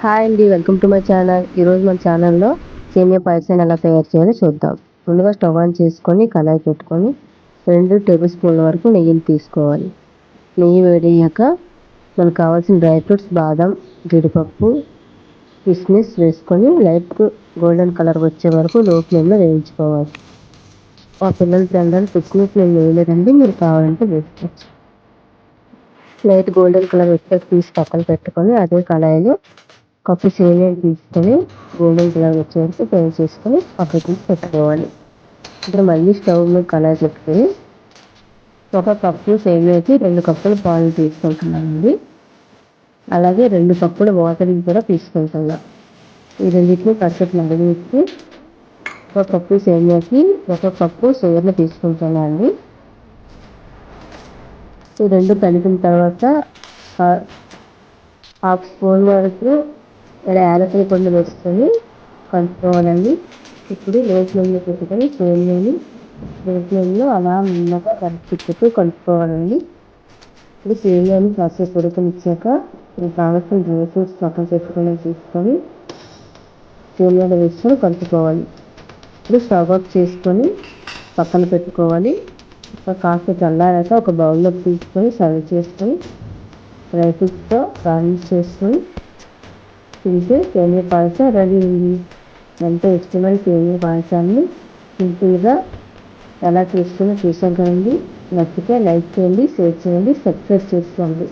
Hi అండి. Welcome to my channel. ఈరోజు మన ఛానల్లో సేమియా పాయసాన్ని ఎలా తయారు చేయాలో చూద్దాం. ముందుగా స్టవ్ ఆన్ చేసుకొని కళాయి పెట్టుకొని 2 టేబుల్ స్పూన్ల వరకు నెయ్యిని తీసుకోవాలి. నెయ్యి వేడయ్యాక మనకు కావాల్సిన డ్రై ఫ్రూట్స్ బాదం, జీడిపప్పు, కిస్మిస్ వేసుకొని లైట్ గోల్డెన్ కలర్ వచ్చే వరకు లో ఫ్లేమ్లో వేయించుకోవాలి. మా పిల్లలు తినడానికి కిస్మిస్ నేను వేయలేదండి, మీరు కావాలంటే వేసుకోవచ్చు. లైట్ గోల్డెన్ కలర్ వచ్చాక తీసి పక్కన పెట్టుకొని అదే కళాయిలో కప్పు సేమియాని తీసుకొని గోల్డెన్ కలర్ వచ్చే వరకు ఫ్రై చేసుకొని పక్కకు తీసి పెట్టుకోవాలి. ఇప్పుడు మళ్ళీ స్టవ్ మీద కళాయి పెట్టుకొని 1 కప్పు సేమియాకి 2 కప్పులు పాలు తీసుకుంటున్నానండి. అలాగే 2 కప్పుల వాటర్ని కూడా తీసుకుంటున్నాం. ఈ రెండింటిని కాసేపు మరిగించి 1 కప్పు సేమియాకి 1 కప్పు షుగర్ని తీసుకుంటున్నానండి. ఈ రెండు కలిపిన తర్వాత హాఫ్ స్పూన్ వరకు యాలకుల పొడి వేసుకొని కలుపుకోవాలండి. ఇప్పుడు లో ఫ్లేమ్లో పెట్టుకొని సేమియాని లో ఫ్లేమ్లో అలా మెల్లగా తిప్పుతూ కలుపుకోవాలండి. ఇప్పుడు సేమియాని కాసేపు ఉడకనిచ్చాక ఇది కావాల్సిన డ్రై ఫ్రూట్స్ పక్కన పెట్టుకొని తీసుకొని సేమియాలో వేసుకొని కలుపుకోవాలి. ఇప్పుడు స్టవ్ ఆఫ్ చేసుకొని పక్కన పెట్టుకోవాలి. కాస్త చల్లారాక ఒక బౌల్లోకి తీసుకొని సర్వ్ చేసుకొని డ్రై ఫ్రూట్స్తో గార్నిష్ చేసుకొని తింటే సేమియా పాయసం రెడీ ఉంది. ఎంతో ఇష్టమైన సేమియా పాయసాన్ని సింపుల్గా ఎలా చేసుకుని చూసాం కదండి. నచ్చితే లైక్ చేయండి, షేర్ చేయండి, సబ్స్క్రైబ్ చేసుకోండి.